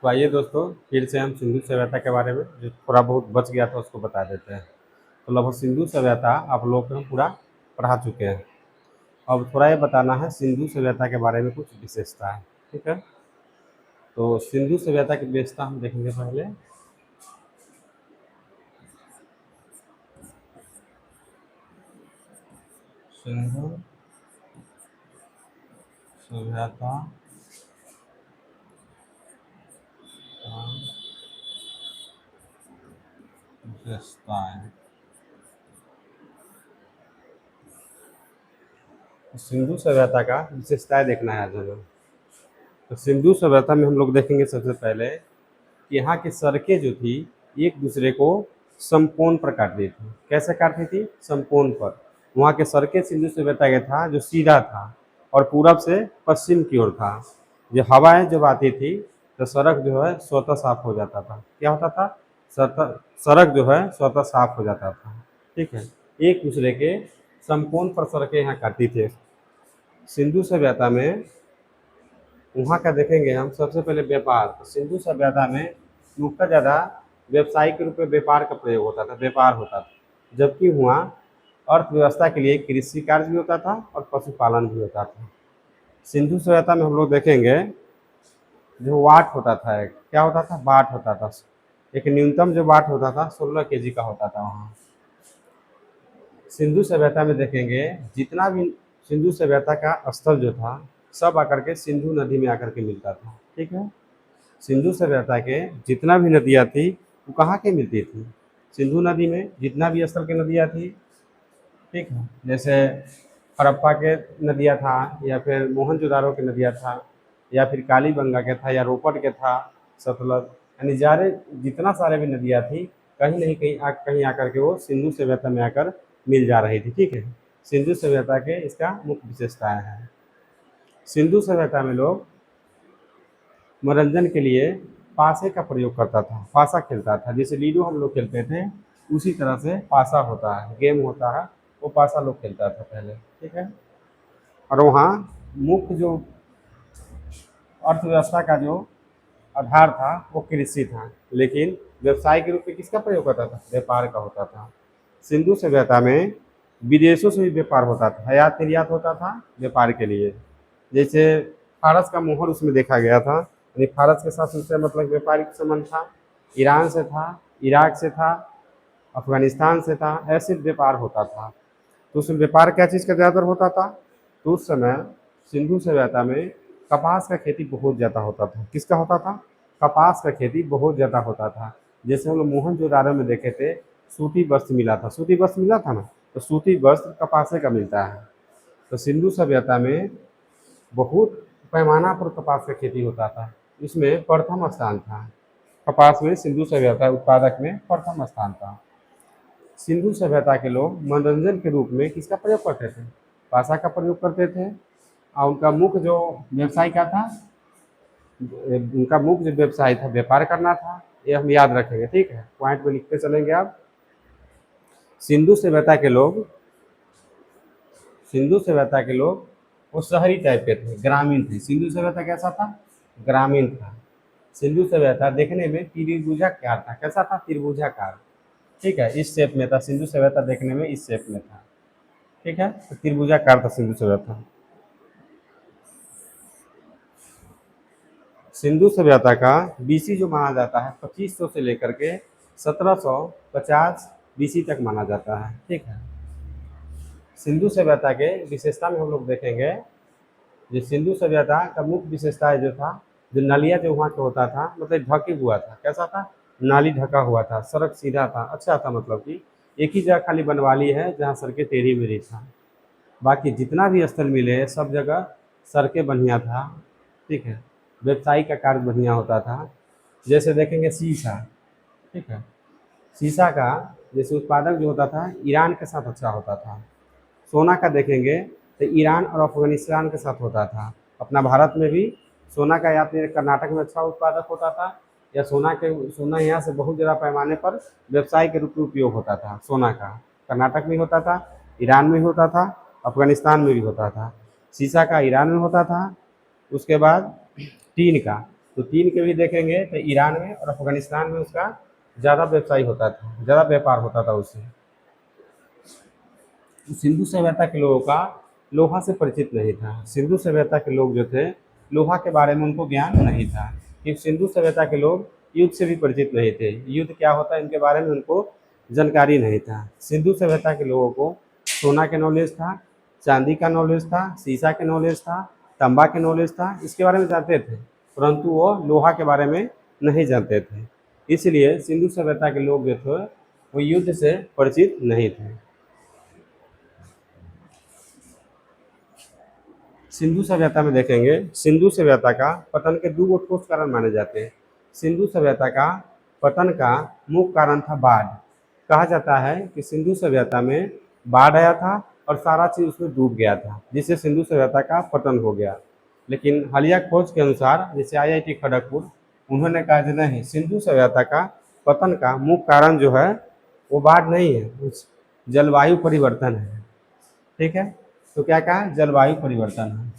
तो आइए दोस्तों, फिर से हम सिंधु सभ्यता के बारे में जो थोड़ा बहुत बच गया था उसको बता देते हैं। तो लगभग सिंधु सभ्यता आप लोगों को हम पूरा पढ़ा चुके हैं। अब थोड़ा ये बताना है सिंधु सभ्यता के बारे में कुछ विशेषता है। ठीक है, तो सिंधु सभ्यता की विशेषता हम देखेंगे पहले। सिंधु सभ्यता का विशेषताएं। तो सिंधु सभ्यता का विशेषताएं देखना है आज हमें। तो सिंधु सभ्यता में हम लोग देखेंगे सबसे पहले कि यहाँ की सड़कें जो थी एक दूसरे को समकोण पर काटती थी। कैसे काटती थी? समकोण पर। वहाँ के सड़कें सिंधु सभ्यता के था जो सीधा था और पूरब से पश्चिम की ओर था। जो हवाएं जब आती थी तो सड़क जो है स्वतः साफ हो जाता था। क्या होता था? सड़क जो है स्वतः साफ हो जाता था। ठीक है, एक दूसरे के समकोण पर सड़कें यहाँ काटती थी। सिंधु सभ्यता में वहाँ का देखेंगे हम सबसे पहले व्यापार। तो सिंधु सभ्यता में मुख्यतः ज़्यादा व्यवसायिक रूप में व्यापार का प्रयोग होता था, व्यापार होता था। जबकि वहाँ अर्थव्यवस्था के लिए कृषि कार्य भी होता था और पशुपालन भी होता था। सिंधु सभ्यता में हम लोग देखेंगे जो वाट होता था, एक क्या होता था? वाट होता था। एक न्यूनतम जो वाट होता था 16 kg का होता था वहाँ। सिंधु सभ्यता में देखेंगे जितना भी सिंधु सभ्यता का स्थल जो था सब आकर के सिंधु नदी में आकर के मिलता था। ठीक है, सिंधु सभ्यता के जितना भी नदियाँ थी वो कहाँ के मिलती थी? सिंधु नदी में जितना भी स्थल की नदियाँ थी। ठीक है, जैसे हड़प्पा के नदियाँ था या फिर मोहनजोदारो के नदियाँ था या फिर कालीबंगा के था या रोपड़ के था, सतलज, यानी जारे जितना सारे भी नदियाँ थी कहीं नहीं कहीं आकर के वो सिंधु सभ्यता में आकर मिल जा रही थी। ठीक है, सिंधु सभ्यता के इसका मुख्य विशेषताएं हैं। सिंधु सभ्यता में लोग मनोरंजन के लिए पासे का प्रयोग करता था, पासा खेलता था। जैसे लीडो हम लोग खेलते थे उसी तरह से पासा होता है, गेम होता है, वो पासा लोग खेलता था पहले। ठीक है, और वहाँ मुख्य जो अर्थव्यवस्था का जो आधार था वो कृषि था, लेकिन व्यवसायिक रूप में किसका प्रयोग होता था? व्यापार का होता था। सिंधु सभ्यता में विदेशों से भी व्यापार होता था, आयात निर्यात होता था व्यापार के लिए। जैसे फारस का मोहर उसमें देखा गया था, यानी फारस के साथ उससे मतलब व्यापारिक संबंध था। ईरान से था, इराक से था, अफगानिस्तान से था, ऐसे व्यापार होता था। तो उसमें व्यापार क्या चीज़ का ज़्यादातर होता था? तो उस समय सिंधु सभ्यता में कपास का खेती बहुत ज़्यादा होता था। किसका होता था? कपास का खेती बहुत ज़्यादा होता था। जैसे हम लोग मोहनजोदारो में देखे थे सूती वस्त्र मिला था, सूती वस्त्र मिला था ना, तो सूती वस्त्र कपासे का मिलता है। तो सिंधु सभ्यता में बहुत पैमाना पर कपास का खेती होता था। इसमें प्रथम स्थान था, कपास में सिंधु सभ्यता उत्पादक में प्रथम स्थान था। सिंधु सभ्यता के लोग मनोरंजन के रूप में किसका प्रयोग करते थे? भाषा का प्रयोग करते थे। और उनका मुख्य जो व्यवसाय क्या था? उनका मुख्य जो व्यवसाय था व्यापार करना था। ये हम याद रखेंगे। ठीक है, पॉइंट में लिखते चलेंगे आप। सिंधु सभ्यता के लोग सिंधु सभ्यता के लोग वो शहरी टाइप के थे, ग्रामीण थे। सिंधु सभ्यता कैसा था? ग्रामीण था। सिंधु सभ्यता देखने में त्रिभुजाकार था। कैसा था? त्रिभुजाकार। ठीक है, इस शेप में था सिंधु सभ्यता, देखने में इस शेप में था। ठीक है, तो त्रिभुजाकार था सिंधु सभ्यता। सिंधु सभ्यता का बीसी जो माना जाता है 2500 से लेकर के 1750 बीसी तक माना जाता है। ठीक है, सिंधु सभ्यता के विशेषता में हम लोग देखेंगे जो सिंधु सभ्यता का मुख्य विशेषता जो था, जो नालियाँ जो वहाँ का होता था मतलब ढके हुआ था। कैसा था? नाली ढका हुआ था, सड़क सीधा था, अच्छा था। मतलब कि एक ही जगह खाली बनवाली है जहाँ सड़कें टेढ़ी मेढ़ी था, बाकी जितना भी स्थल मिले सब जगह सड़कें बढ़िया था। ठीक है, व्यवसायिक का कार्य बढ़िया होता था। जैसे देखेंगे शीशा। ठीक है, शीशा का जैसे उत्पादक जो होता था ईरान के साथ अच्छा होता था। सोना का देखेंगे तो ईरान और अफगानिस्तान के साथ होता था। अपना भारत में भी सोना का या फिर कर्नाटक में अच्छा उत्पादक होता था, या सोना यहाँ से बहुत ज़्यादा पैमाने पर व्यवसाय के रूप में उपयोग होता था। सोना का कर्नाटक में होता था, ईरान में होता था, अफगानिस्तान में भी होता था। शीशा का ईरान में होता था। उसके बाद टीन का तो तीन के भी देखेंगे तो ईरान में और अफगानिस्तान में उसका ज़्यादा व्यवसाय होता था, ज़्यादा व्यापार होता था उससे। सिंधु सभ्यता के लोगों का लोहा से परिचित नहीं था। सिंधु सभ्यता के लोग जो थे, लोहा के बारे में उनको ज्ञान नहीं था, कि सिंधु सभ्यता के लोग युद्ध से भी परिचित नहीं थे, युद्ध क्या होता है इनके बारे में उनको जानकारी नहीं था। सिंधु सभ्यता के लोगों को सोना के नॉलेज था, चांदी का नॉलेज था, शीशा के नॉलेज था, तांबा के नॉलेज था, इसके बारे में जानते थे, परंतु वो लोहा के बारे में नहीं जानते थे। इसलिए सिंधु सभ्यता के लोग जो थे वो युद्ध से परिचित नहीं थे। सिंधु सभ्यता में देखेंगे, सिंधु सभ्यता का पतन के दो ठोस कारण माने जाते हैं। सिंधु सभ्यता का पतन का मुख्य कारण था बाढ़। कहा जाता है कि सिंधु सभ्यता में बाढ़ आया था और सारा चीज़ उसमें डूब गया था, जिससे सिंधु सभ्यता का पतन हो गया। लेकिन हालिया खोज के अनुसार, जैसे IIT खड़गपुर, उन्होंने कहा कि नहीं, सिंधु सभ्यता का पतन का मुख्य कारण जो है वो बाढ़ नहीं है, उस जलवायु परिवर्तन है। ठीक है, तो क्या कहा, जलवायु परिवर्तन है।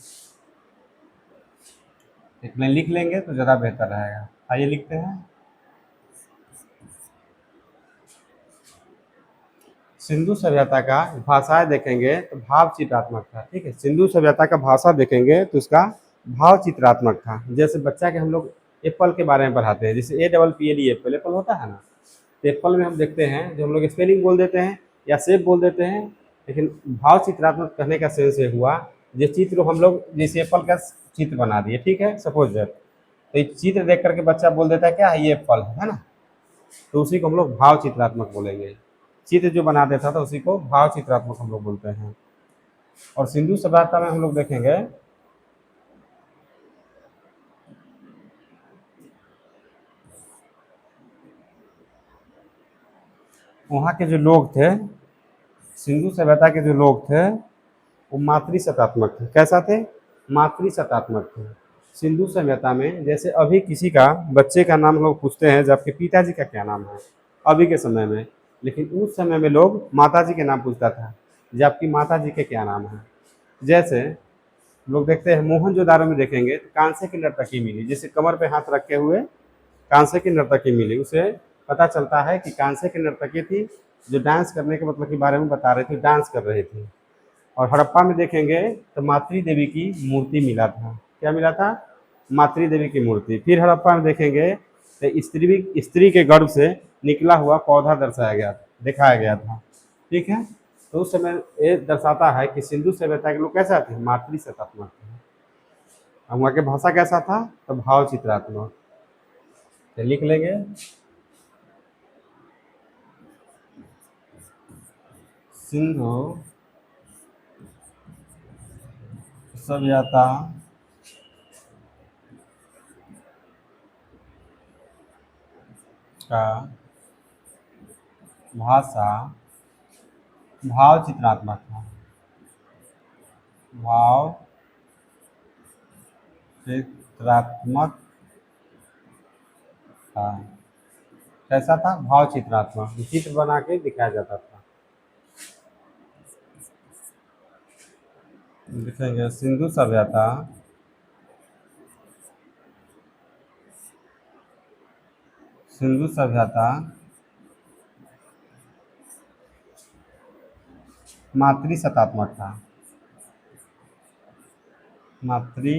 इसमें लिख लेंगे तो ज़्यादा बेहतर रहेगा। आइए लिखते हैं। सिंधु सभ्यता का भाषाएं देखेंगे तो भाव चित्रात्मक था। ठीक है, सिंधु सभ्यता का भाषा देखेंगे तो उसका भाव चित्रात्मक था। जैसे बच्चा के हम लोग एप्पल के बारे में पढ़ाते हैं, जैसे APPLE एप्पल, एप्पल होता है ना, तो एप्पल में हम देखते हैं जो हम लोग स्पेलिंग बोल देते हैं या शेप बोल देते हैं, लेकिन भाव चित्रात्मक कहने का सेंस ये हुआ, जो चित्र हम लोग जैसे एप्पल का चित्र बना दिए, ठीक है, सपोज दैट, तो ये चित्र देख करके बच्चा बोल देता है क्या, ये एप्पल है ना, तो उसी को हम लोग भाव चित्रात्मक बोलेंगे। चित्र जो बना देता था उसी को भाव चित्रात्मक हम लोग बोलते हैं। और सिंधु सभ्यता में हम लोग देखेंगे वहाँ के जो लोग थे, सिंधु सभ्यता के जो लोग थे वो मातृसत्तात्मक थे। कैसा थे, मातृसत्तात्मक थे। सिंधु सभ्यता में जैसे अभी किसी का बच्चे का नाम लोग पूछते हैं, जब आपके पिताजी का क्या नाम है, अभी के समय में, लेकिन उस समय में लोग माताजी के नाम पूछता था, जब आपकी माताजी के क्या नाम है। जैसे लोग देखते हैं मोहनजोदाड़ो में देखेंगे तो कांसे की नर्तकी मिली, जैसे कमर पे हाथ रखे हुए कांसे की नर्तकी मिली, उसे पता चलता है कि कांसे की नर्तकी थी, जो डांस करने के मतलब के बारे में बता रही थी, डांस कर रही थी। और हड़प्पा में देखेंगे तो मातृ देवी की मूर्ति मिला था। क्या मिला था, मातृ देवी की मूर्ति। फिर हड़प्पा में देखेंगे तो स्त्री के गर्भ से निकला हुआ पौधा दर्शाया गया, दिखाया गया था। ठीक है, तो उस समय ये दर्शाता है कि सिंधु सभ्यता के लोग कैसा थे, मातृ सत्तात्मक थे। और वहाँ की भाषा कैसा था, तो भाव चित्रात्मक। तो लिख लेंगे, सिंधु सभ्यता का भाषा भाव चित्रात्मक था, भाव चित्रात्मक था। कैसा था, भाव चित्रात्मक, चित्र बना के दिखाया जाता था। लिखेंगे सिंधु सभ्यता सिंधु सभ्यता मातृ सत्तात्मक था, मातृ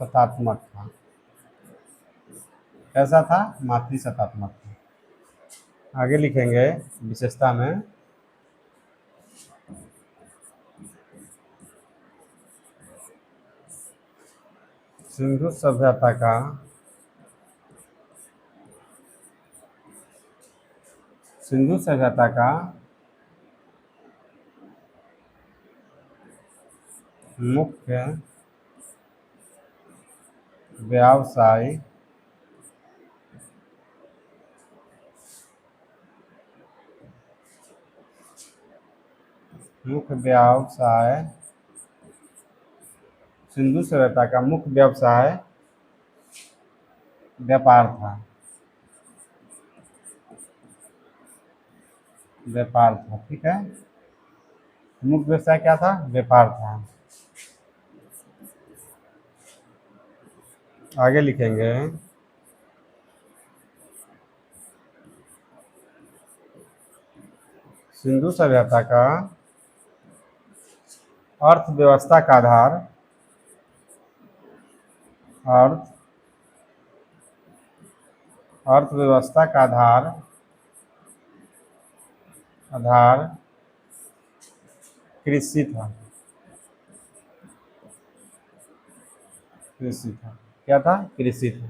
सत्तात्मक था। कैसा था, मातृ सत्तात्मक था। आगे लिखेंगे विशेषता में, सिंधु सभ्यता का सिंधु सभ्यता का मुख्य व्यवसाय मुख्य व्यवसाय सिंधु सभ्यता का मुख्य व्यवसाय व्यापार था, व्यापार था। ठीक है, मुख्य व्यवसाय क्या था, व्यापार था। आगे लिखेंगे सिंधु सभ्यता का अर्थव्यवस्था का आधार अर्थ अर्थव्यवस्था का आधार कृषि था। कृषि था। क्या था? कृषि था।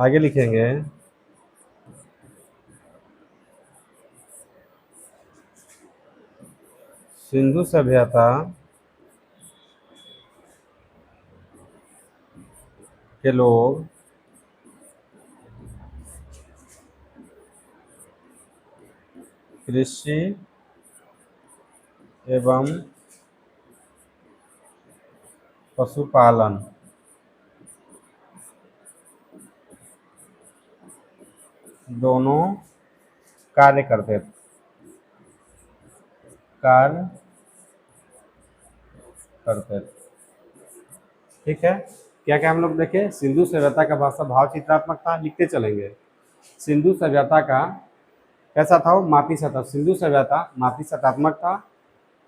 आगे लिखेंगे सिंधु सभ्यता के लोग कृषि एवं पशुपालन दोनों कार्य करते थे। कार्य करते थे। ठीक है। क्या क्या हम लोग देखें? सिंधु सभ्यता का भाषा भाव चित्रात्मक था, लिखते चलेंगे। सिंधु सभ्यता का कैसा था? वो मापी सतह। सिंधु सभ्यता मापी सतात्मक था।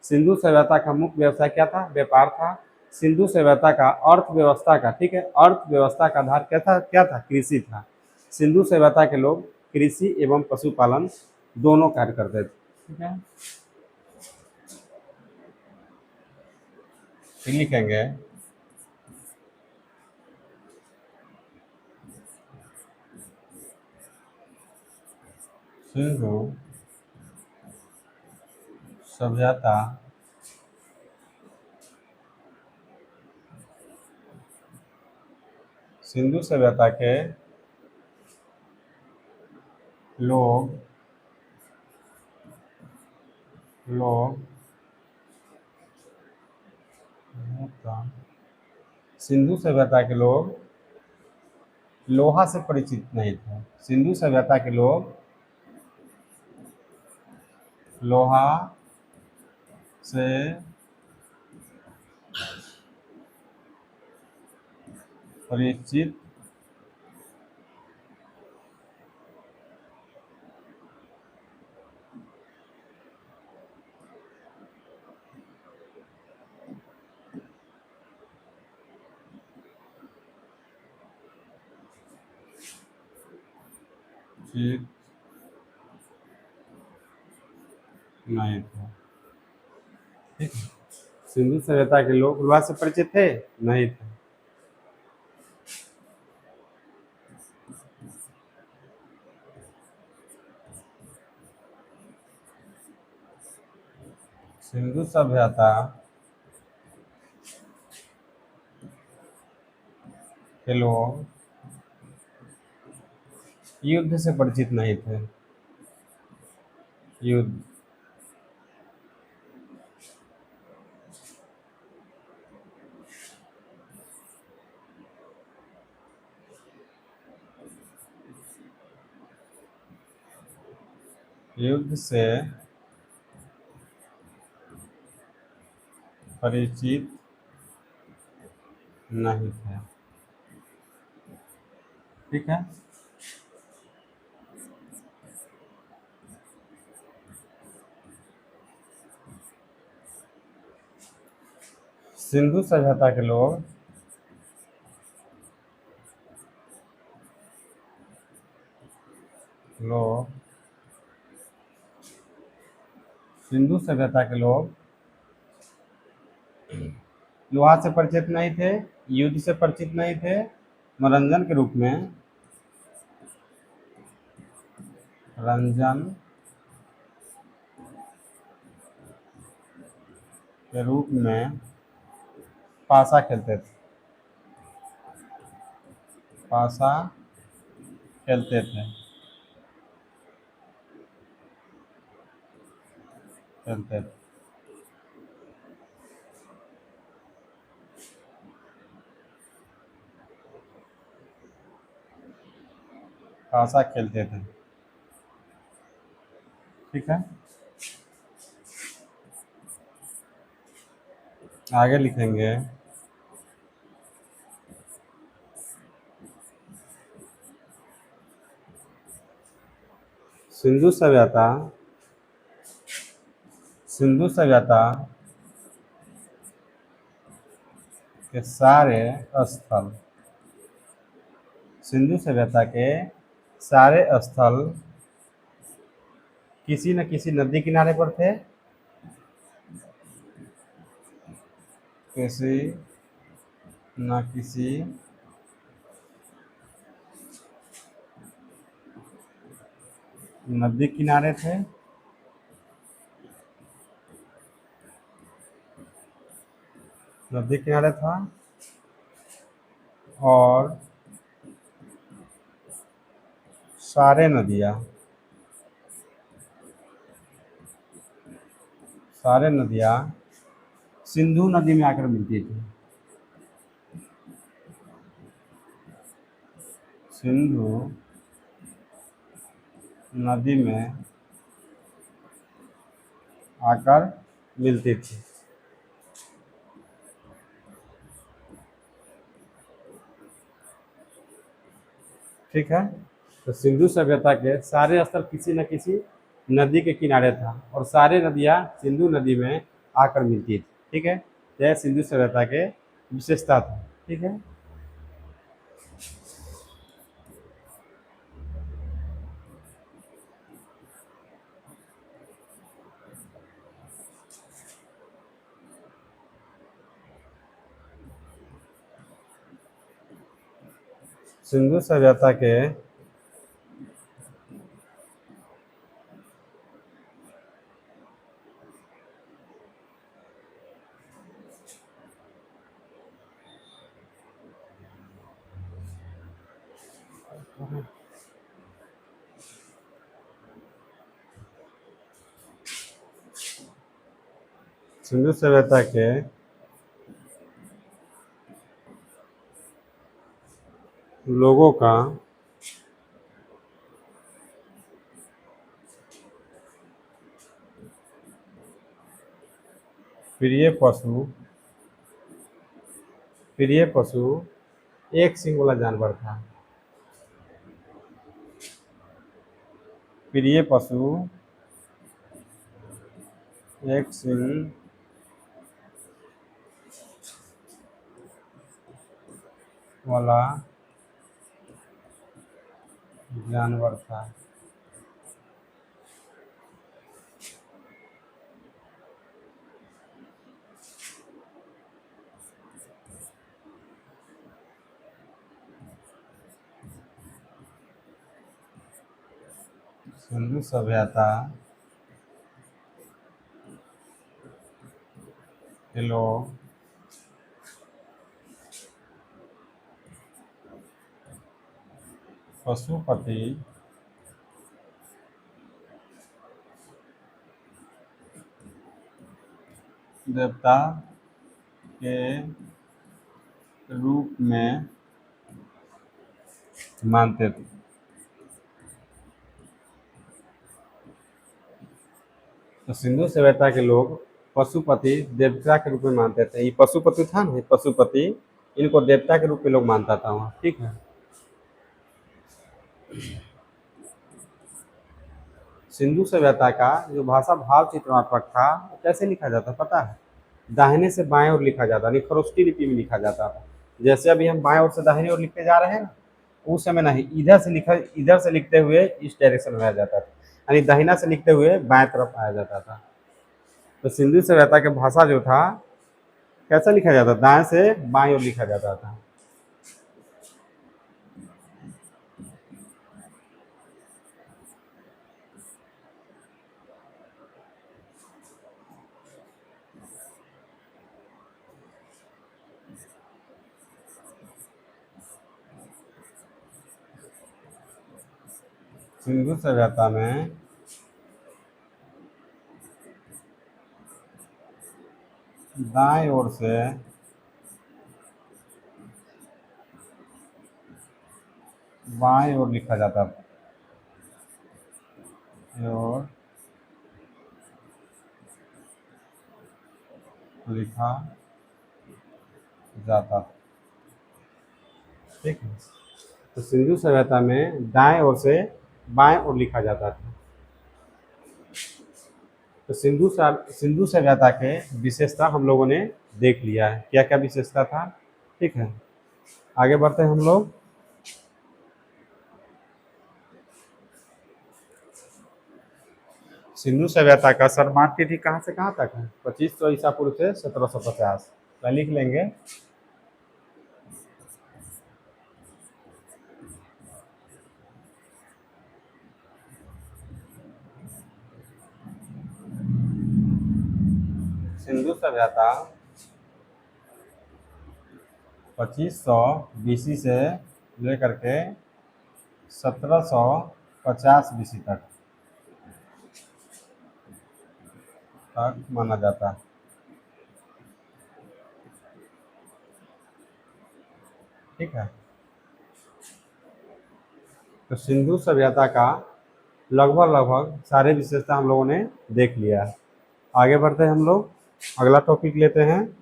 सिंधु सभ्यता का मुख्य व्यवसाय क्या था? व्यापार था। सिंधु सभ्यता का अर्थव्यवस्था का, ठीक है, अर्थव्यवस्था का आधार क्या था? कृषि था। सिंधु सभ्यता के लोग कृषि एवं पशुपालन दोनों कार्य करते थे। ठीक है। फिर लिखेंगे सिंधु सभ्यता सिंधु सभ्यता के लोग लोग सिंधु सभ्यता के लोग लोहा से परिचित नहीं थे। सिंधु सभ्यता के लोग लोहा से परिचित चित नहीं थे। ठीक है। सिंधु सभ्यता के लोग लोहा से परिचित थे? नहीं थे। सिंधु सभ्यता के लोग युद्ध से परिचित नहीं थे। युद्ध युद्ध से परिचित नहीं थे। ठीक है। सिंधु सभ्यता के लोग सिंधु सभ्यता के लोग लोहा से परिचित नहीं थे, युद्ध से परिचित नहीं थे। मनोरंजन के रूप में रंजन के रूप में पासा खेलते थे। पासा खेलते थे। खेलते थे। पासा खेलते थे। ठीक है। आगे लिखेंगे सिंधु सभ्यता, सिंधु सभ्यता के सारे स्थल, सिंधु सभ्यता के सारे स्थल किसी न किसी नदी किनारे पर थे, किसी न किसी नदी किनारे थे, नदी किनारे था और सारे नदियाँ, सारे नदियाँ सिंधु नदी में आकर मिलती थी, सिंधु नदी में आकर मिलती थी। ठीक है, तो सिंधु सभ्यता के सारे स्थल किसी न किसी नदी के किनारे था और सारे नदियाँ सिंधु नदी में आकर मिलती थी। ठीक है, यह सिंधु सभ्यता के विशेषता था। ठीक है, सिंधु सभ्यता के सिंधु सभ्यता के लोगों का प्रिय पशु, प्रिय पशु एक सींग वाला जानवर था। प्रिय पशु एक सींग वाला जानवर था। सिंधु सभ्यता के लोग पशुपति देवता के रूप में मानते थे। तो सिंधु सभ्यता के लोग पशुपति देवता के रूप में मानते थे। ये पशुपति था ना, ये पशुपति, इनको देवता के रूप में लोग मानता था वहाँ। ठीक है, सिंधु सभ्यता का जो भाषा भाव चित्रणात्मक था वो कैसे लिखा जाता पता है? दाहिने से बाएं ओर लिखा जाता, नहीं खरोष्टी लिपि में लिखा जाता था। जैसे अभी हम बाएं ओर से दाहिने ओर लिखते जा रहे हैं ना, उस समय नहीं, इधर से लिखते हुए इस डायरेक्शन में आ जाता था, यानी दाहिना से लिखते हुए बाएं तरफ आया जाता था। तो सिंधु सभ्यता की भाषा जो था कैसा लिखा जाता, दाएं से बाएं ओर लिखा जाता था। सिंधु सभ्यता में दाएं ओर से बाएं ओर लिखा जाता था और लिखा जाता था। ठीक है, तो सिंधु सभ्यता में दाएं ओर से बाएं ओर लिखा जाता था। तो सिंधु सभ्यता के विशेषता हम लोगों ने देख लिया है, क्या क्या विशेषता था। ठीक है, आगे बढ़ते हैं हम लोग। सिंधु सभ्यता का सर्वमान्य तिथि कहाँ से कहाँ तक है? 2500 ईसा पूर्व से 1750। लिख लेंगे। सिंधु सभ्यता 2500 बीसी से लेकर के 1750 बीसी तक माना जाता है। ठीक है, तो सिंधु सभ्यता का लगभग सारे विशेषता हम लोगों ने देख लिया है। आगे बढ़ते हैं हम लोग, अगला टॉपिक लेते हैं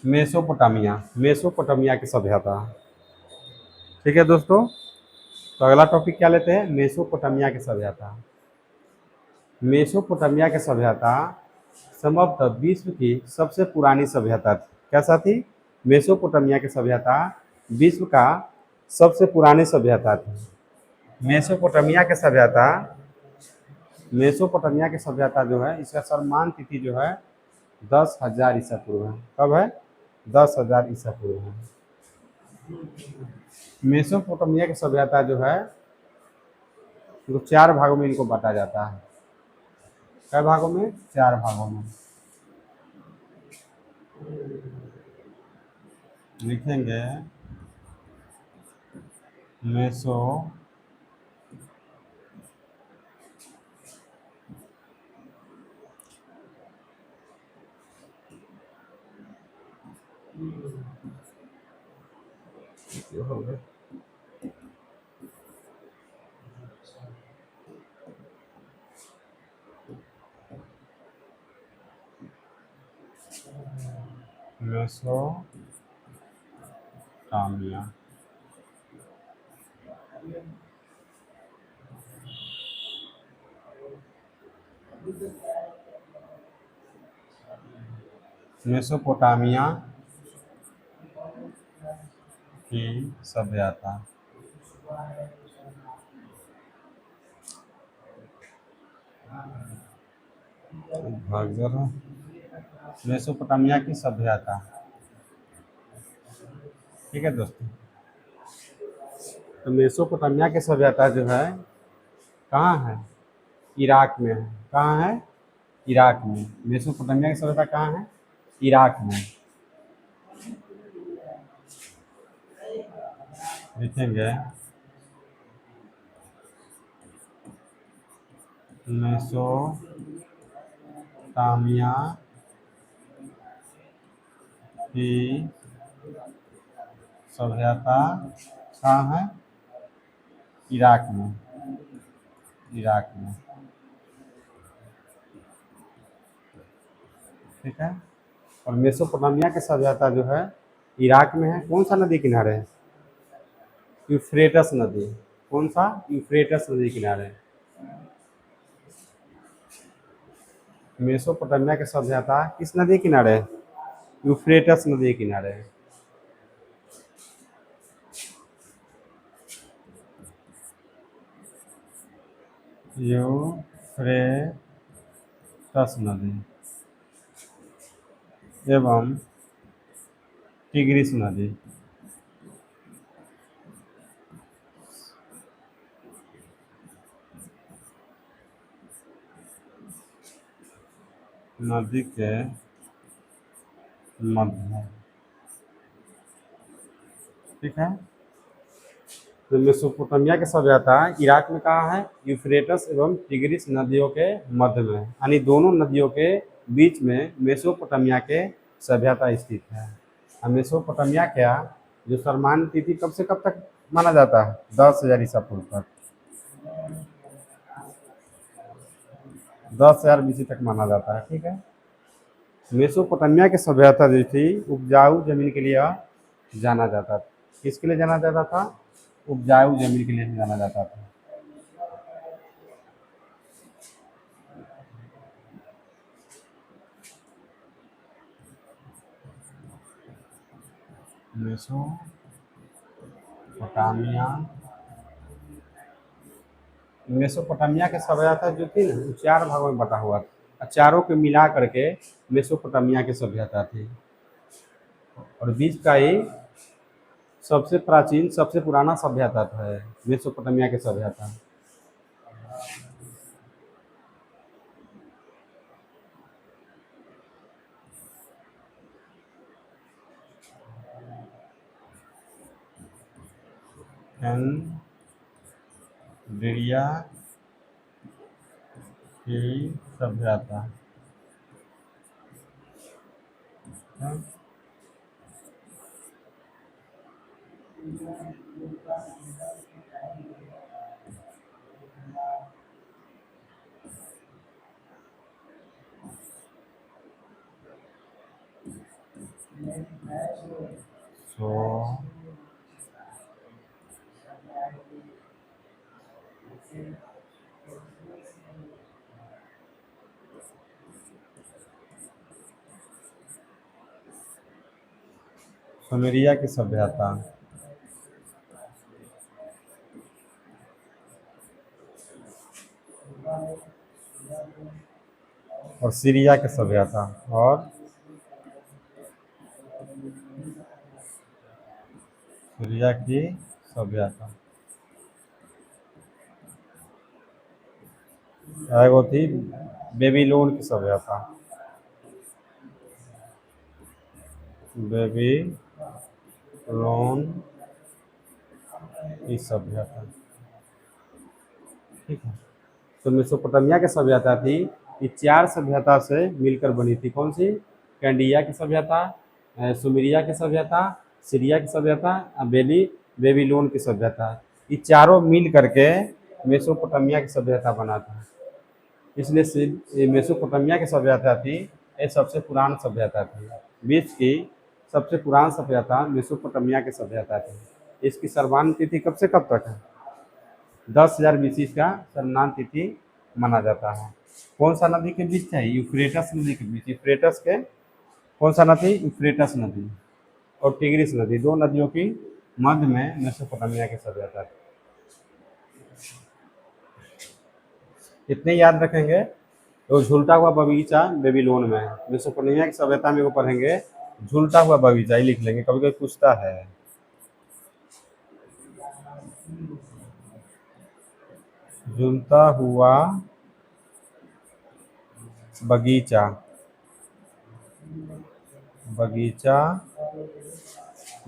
मेसोपोटामिया की सभ्यता। ठीक है दोस्तों, तो अगला टॉपिक क्या लेते हैं? मेसोपोटामिया की सभ्यता। मेसोपोटामिया की सभ्यता संभवतः विश्व की सबसे पुरानी सभ्यता थी। कैसा थी? मेसोपोटामिया की सभ्यता विश्व का सबसे पुरानी सभ्यता थी। मेसोपोटामिया की सभ्यता मेसोपोटामिया की सभ्यता जो है, इसका सम्मान तिथि जो है 10,000 ईसा पूर्व है। कब है? 10,000 ईसा पूर्व है। मेसोपोटामिया की सभ्यता जो है, तो 4 भागों में इनको बांटा जाता है। कई भागों में? 4 भागों में। लिखेंगे मेसो मेसोपोटामिया मेसोपोटामिया की सभ्यता। मेसोपोटामिया की सभ्यता। ठीक है दोस्तों, तो मेसोपोटामिया की सभ्यता जो है कहाँ है? इराक में है। कहाँ है? इराक में। मेसोपोटामिया की सभ्यता कहाँ है? इराक में। लिखेंगे मेसोपोटामिया की सभ्यता कहाँ है? इराक में। इराक में। ठीक है, और मेसोपोटामिया की सभ्यता जो है इराक में है। कौन सा नदी किनारे है? यूफ्रेटस नदी। कौन सा? यूफ्रेटस नदी किनारे। मेसोपोटामिया की सभ्यता किस नदी किनारे है? यूफ्रेटस नदी किनारे है। यूफ्रेटस नदी एवं टिग्रिस नदी। नदी के मध्य। ठीक है, तो मेसोपोटामिया की सभ्यता इराक में कहाँ है? यूफ्रेटस एवं टिग्रिस नदियों के मध्य में, यानी दोनों नदियों के बीच में मेसोपोटामिया के सभ्यता स्थित है। और मेसोपोटामिया क्या जो सम्मान तिथि कब से कब तक माना जाता है? 10,000 ईसा पूर्व तक। 10,000 बीसी तक माना जाता है। ठीक है, मेसोपोटामिया की सभ्यता जो थी उपजाऊ जमीन के लिए जाना जाता था। किसके लिए जाना जाता था? उपजाऊ जमीन के लिए जाना जाता था। मेसोपोटामिया मेसोपोटामिया की सभ्यता जो थी ना वो चार भागों में बटा हुआ था। चारों को मिला करके मेसोपोटामिया की सभ्यता थी। और बीच का ही सबसे प्राचीन सबसे पुराना सभ्यता था मेसोपोटामिया की सभ्यता। एंड्रिया की सभ्यता। सो सुमेरिया की सभ्यता और सीरिया की सभ्यता और सीरिया की सभ्यता। वो थी बेबीलोन की सभ्यता। बेबीलोन की सभ्यता। ठीक है। तो मेसोपोटामिया की सभ्यता थी ये चार सभ्यता से मिलकर बनी थी। कौन सी? कैंडिया की सभ्यता, सुमेरिया की सभ्यता, सीरिया की सभ्यता, बेबीलोन की सभ्यता। ये चारों मिल करके मेसोपोटामिया की सभ्यता बना था। इसलिए ये मेसोपोटामिया की सभ्यता थी ये सबसे पुरानी सभ्यता थी। विश्व की सबसे पुरानी सभ्यता मेसोपोटामिया की सभ्यता थी। इसकी सर्वांत तिथि कब से कब तक है? 10,000 बीसी का सम्मान तिथि माना जाता है। कौन सा नदी के बीच है? यूफ्रेटस नदी के बीच। यूफ्रेटस के कौन सा नदी? यूफ्रेटस नदी और टिग्रिस नदी, दो नदियों की मध्य में मेसोपोटामिया की सभ्यता थी। इतने याद रखेंगे। तो झूलता हुआ बगीचा बेबीलोन में है। मेसोपोटामिया की सभ्यता में वो पढ़ेंगे झूलता हुआ बगीचा, ही लिख लेंगे, कभी कभी पूछता है। झूलता हुआ बगीचा, बगीचा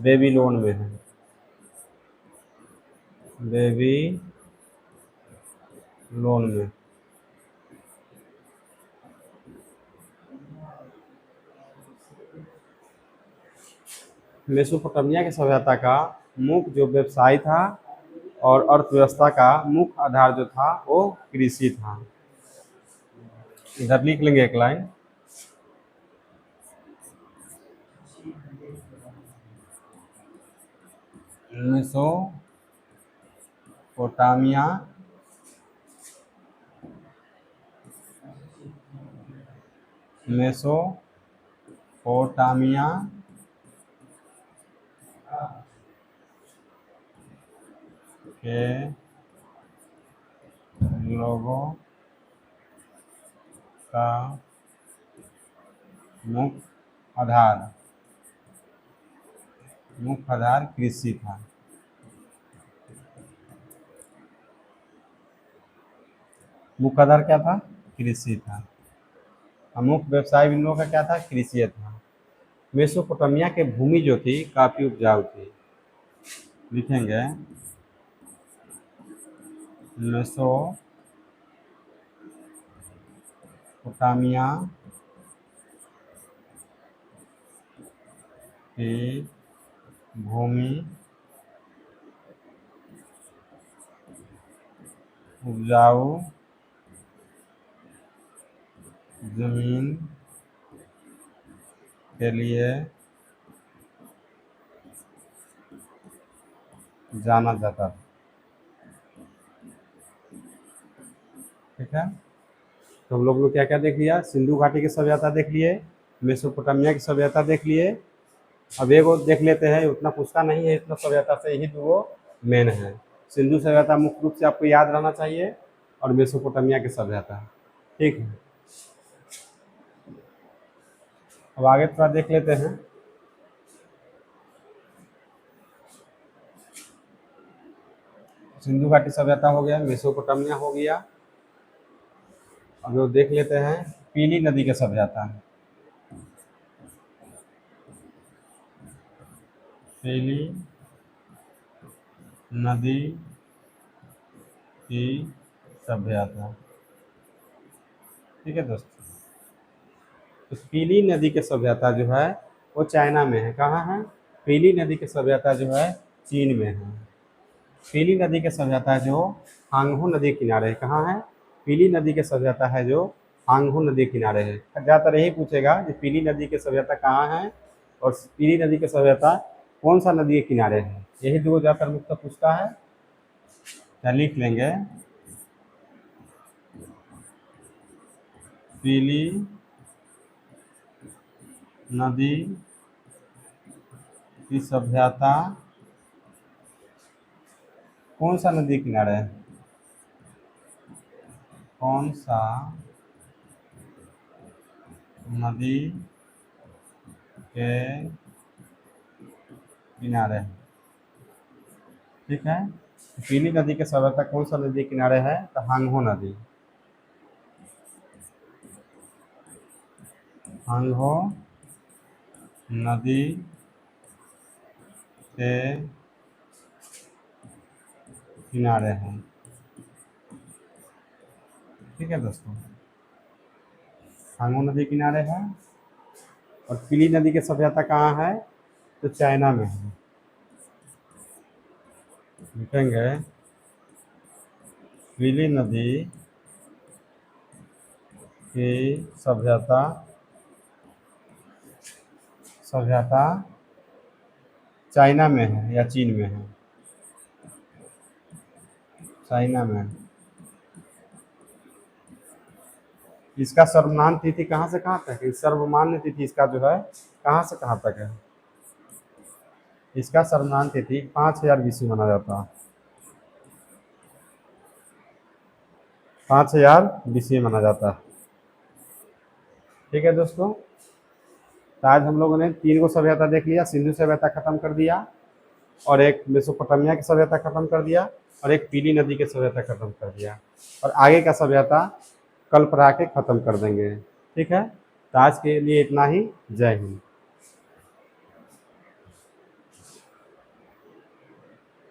बेबीलोन में है। बेबीलोन में मेसोपोटामिया की सभ्यता का मुख्य जो व्यवसाय था और अर्थव्यवस्था का मुख्य आधार जो था वो कृषि था। इधर लिख लेंगे एक लाइन। मेसोपोटामिया मेसोपोटामिया के लोगों का मुख्य आधार कृषि था। मुख्य आधार क्या था? कृषि था। और मुख्य व्यवसाय भी इन लोगों का क्या था? कृषि था। मेसोपोटामिया के भूमि जो थी काफी उपजाऊ थी। लिखेंगे मेसोपोटामिया की भूमि उपजाऊ जमीन के लिए जाना जाता था। ठीक है, तो हम लोग ने क्या क्या देख लिया, सिंधु घाटी की सभ्यता देख लिए, मेसोपोटामिया की सभ्यता देख लिए। अब एक और देख लेते हैं, उतना पूछता नहीं है, इतना सभ्यता से ही दो मेन है। सिंधु सभ्यता मुख्य रूप से आपको याद रहना चाहिए, और मेसोपोटामिया की सभ्यता। ठीक है, अब आगे थोड़ा देख लेते हैं। सिंधु घाटी सभ्यता हो गया, मेसोपोटामिया हो गया। अब वो देख लेते हैं पीली नदी की सभ्यता। पीली नदी की सभ्यता। ठीक है दोस्तों, तो पीली नदी की सभ्यता जो है वो चाइना में है। कहाँ है? पीली नदी की सभ्यता जो है चीन में है। पीली नदी की सभ्यता जो हांगहू नदी किनारे है। कहाँ है? पीली नदी की सभ्यता है जो हांगहू नदी किनारे है। ज़्यादातर यही पूछेगा कि पीली नदी की सभ्यता कहाँ है, और पीली नदी की सभ्यता कौन सा नदी के किनारे है। यही दो ज़्यादातर मुख्य पूछता है। या लिख लेंगे, पीली नदी की सभ्यता कौन सा नदी किनारे है? कौन सा नदी के किनारे है? ठीक है, पीली नदी के सभ्यता कौन सा नदी किनारे है? तो हांगहो नदी। हांगहो नदी के किनारे हैं। ठीक है दोस्तों, हांगहो नदी किनारे है। और पीली नदी की सभ्यता कहाँ है? तो चाइना में है। लिखेंगे पीली नदी की सभ्यता सभ्यता चाइना में है या चीन में है? चाइना में है। इसका सर्वमान्य तिथि कहाँ से कहाँ तक है? सर्वमान्य तिथि इसका जो है कहाँ से कहाँ तक है? इसका सर्वमान्य तिथि 5000 BC माना जाता है। 5000 BC माना जाता है। ठीक है दोस्तों, तो आज हम लोगों ने 3 गो सभ्यता देख लिया। सिंधु सभ्यता खत्म कर दिया, और एक मेसोपोटामिया की सभ्यता खत्म कर दिया, और एक पीली नदी की सभ्यता खत्म कर दिया। और आगे का सभ्यता कल पर आके खत्म कर देंगे। ठीक है, तो आज के लिए इतना ही। जय हिंद।